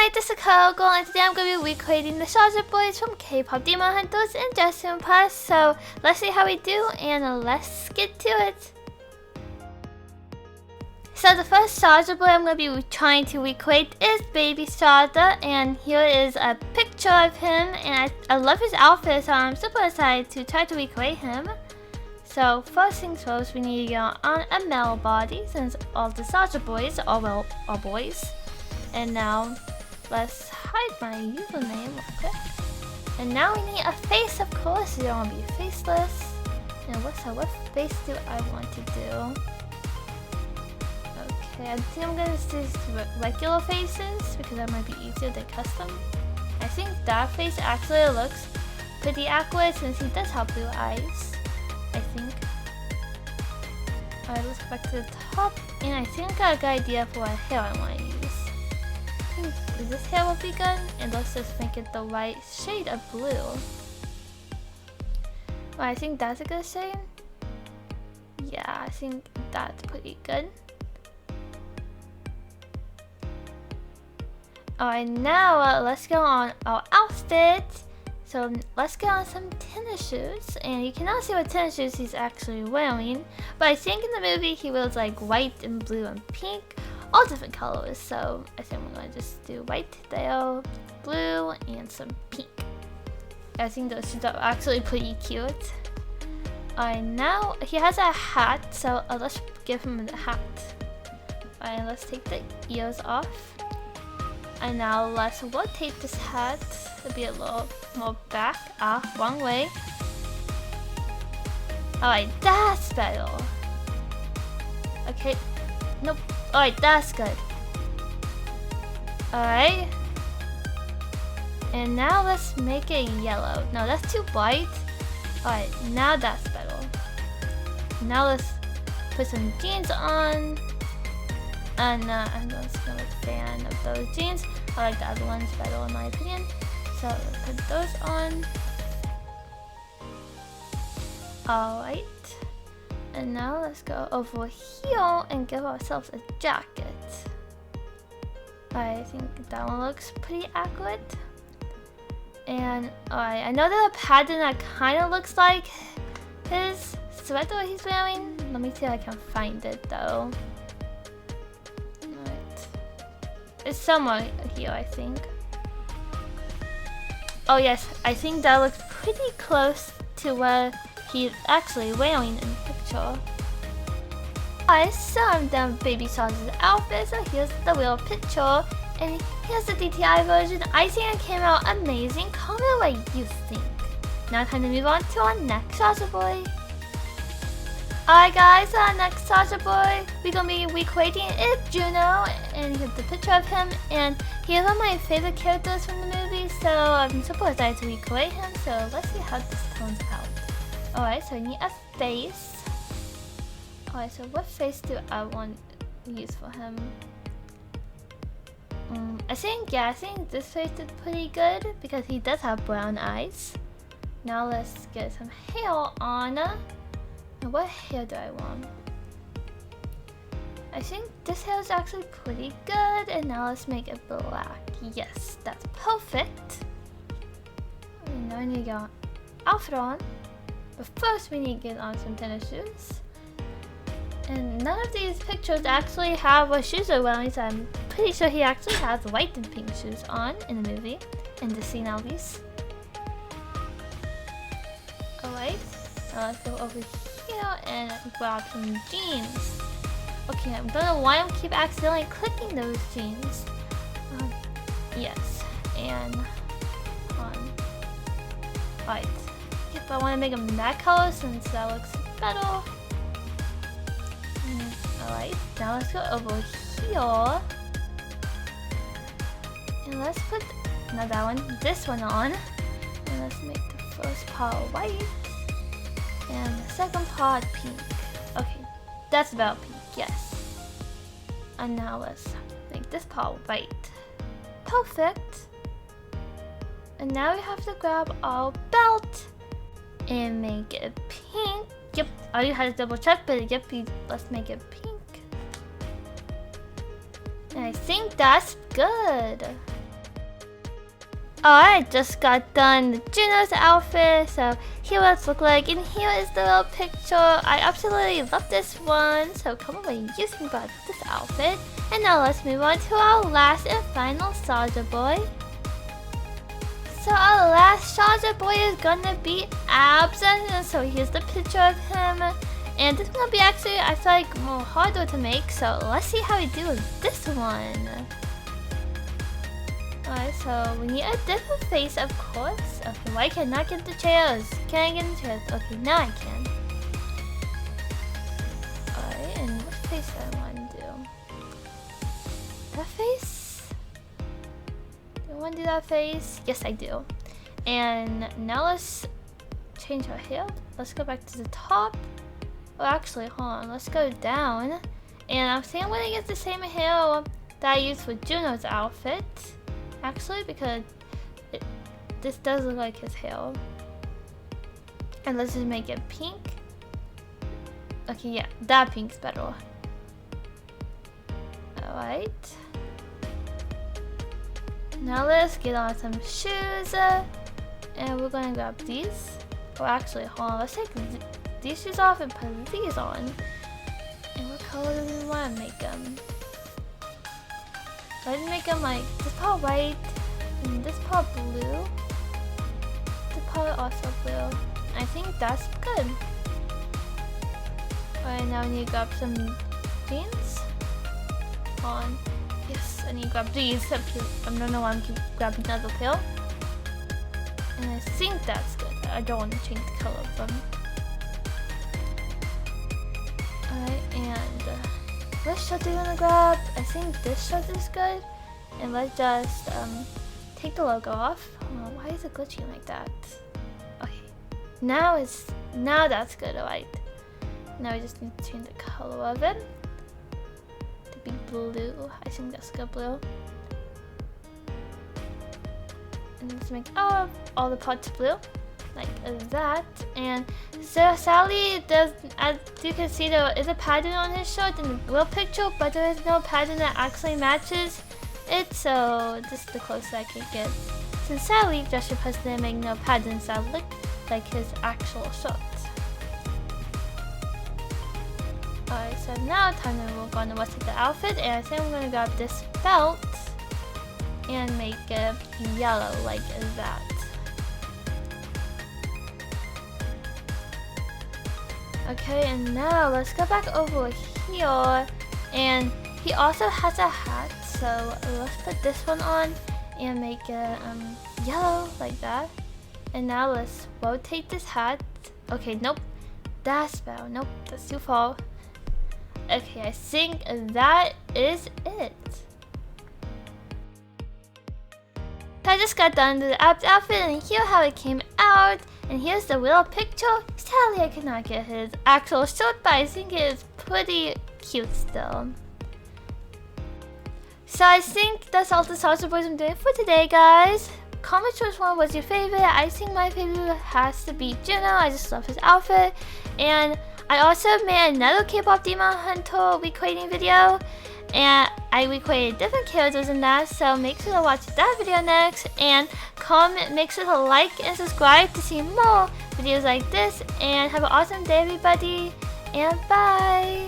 Hi, this is CoderGirl, and today I'm going to be recreating the Saja Boys from K-pop Demon Hunters in Justin Plus. So let's see how we do, and let's get to it. So the first Saja boy I'm going to be trying to recreate is Baby Saja, and here is a picture of him, and I love his outfit, so I'm super excited to try to recreate him. So first things first, we need to get on a male body, since all the Saja boys are boys. And now let's hide my username real quick. And now we need a face, of course. You don't want to be faceless. And what face do I want to do? Okay, I think I'm gonna do regular faces because that might be easier than custom. I think that face actually looks pretty accurate since he does have blue eyes. I think. Alright, let's go back to the top. And I think I got a good idea for what hair I want to use. This hair will be good, and let's just make it the right shade of blue. Well, I think that's a good shade. Yeah, I think that's pretty good. Alright, now let's go on our outfit. So let's get on some tennis shoes, and you cannot see what tennis shoes he's actually wearing, but I think in the movie he wears like white and blue and pink. All different colors, so I think we're going to just do white there, blue, and some pink. I think those shoes are actually pretty cute. Alright, now he has a hat, so let's give him the hat. Alright, let's take the ears off. And now let's rotate this hat to be a little more back. Wrong way. Alright, that's better. Okay, nope. Alright, that's good. Alright. And now let's make it yellow. No, that's too bright. Alright, now that's better. Now let's put some jeans on. And I'm just not a fan of those jeans. I like the other ones better in my opinion. So let's put those on. Alright. And now let's go over here and give ourselves a jacket. I think that one looks pretty accurate. And alright, I know that a pattern that kind of looks like his sweater he's wearing. Let me see if I can find it though. Alright. It's somewhere here, I think. Oh yes, I think that looks pretty close to what he's actually wearing in the picture. Alright, so I'm done with Baby Saja's outfit, so here's the real picture. And here's the DTI version. I think it came out amazing. Comment what you think. Now time to move on to our next Saja boy. Alright guys, our next Saja boy, we're gonna be recreating is Juno, and here's the picture of him, and he's one of my favorite characters from the movie, so I'm super excited to recreate him, so let's see how this turns out. Alright, so I need a face. Alright, so what face do I want to use for him? I think this face is pretty good because he does have brown eyes. Now let's get some hair on. And what hair do I want? I think this hair is actually pretty good, and now let's make it black. Yes, that's perfect. And now I need to get an outfit on. But first we need to get on some tennis shoes. And none of these pictures actually have what shoes are wearing, so I'm pretty sure he actually has white and pink shoes on in the movie, in the scene at least. Alright, now let's go over here and grab some jeans. Okay, I don't know why I keep accidentally clicking those jeans. Yes, and on. Alright. Yep, I want to make them that color since that looks better. Alright, now let's go over here. And let's put this one on. And let's make the first part white. And the second part pink. Okay, that's about pink, yes. And now let's make this part white. Perfect. And now we have to grab our belt and make it pink. Yep, I already had to double check, but yep, let's make it pink. And I think that's good. I just got done with Juno's outfit, so here what it looks like, and here is the little picture. I absolutely love this one, so come on, what do you think about this outfit? And now let's move on to our last and final Saja boy. So our last Saja boy is gonna be Abs, and so here's the picture of him. And this is gonna be actually, I feel like, more harder to make, so let's see how we do with this one. Alright, so we need a different face, of course. Okay, why can I not get the chairs? Can I get the chairs? Okay, now I can. Alright, and what face do I want to do? That face? Do I want to do that face? Yes, I do. And now let's change our hair. Let's go back to the top. Oh, actually, hold on. Let's go down. And I'm saying I'm going to get the same hair that I used for Juno's outfit. Actually, because this does look like his hair. And let's just make it pink. Okay, yeah, that pink's better. Alright. Now let's get on some shoes. And we're gonna grab these. Oh, actually, hold on. Let's take these shoes off and put these on. And what color do we want to make them? Let's make them like this part white and this part blue. This part also blue. I think that's good. Alright, now I need to grab some jeans. Hold on. Yes, I need to grab these. I don't know why I'm keep grabbing another pair. And I think that's good. I don't want to change the color of them. Alright, and what shirt do you want to grab? I think this shirt is good. And let's just take the logo off. Oh, why is it glitching like that? Okay. Now that's good, alright. Now we just need to change the color of it. To be blue. I think that's good blue. And let's make all the parts blue. Like that. And so sadly, as you can see, there is a pattern on his shirt in the real picture, but there is no pattern that actually matches it, so this is the closest I can get. Since sadly, Joshua Post didn't make no patterns that look like his actual shirt. Alright, so now time to work on the rest of the outfit, and I think I'm going to grab this belt and make it yellow like that. Okay, and now let's go back over here, and he also has a hat, so let's put this one on and make it yellow like that. And now let's rotate this hat. Okay, nope, that's better. Nope, that's too far. Okay, I think that is it. I just got done with the outfit, and here's how it came out. And here's the real picture. Sadly, I cannot get his actual shirt, but I think it is pretty cute still. So I think that's all the Saja Boys I'm doing for today, guys. Comment which one was your favorite. I think my favorite has to be Juno. I just love his outfit. And I also made another K-pop Demon Hunter recreating video. And I recreated different characters in that, so make sure to watch that video next, and comment, make sure to like and subscribe to see more videos like this, and have an awesome day everybody, and bye!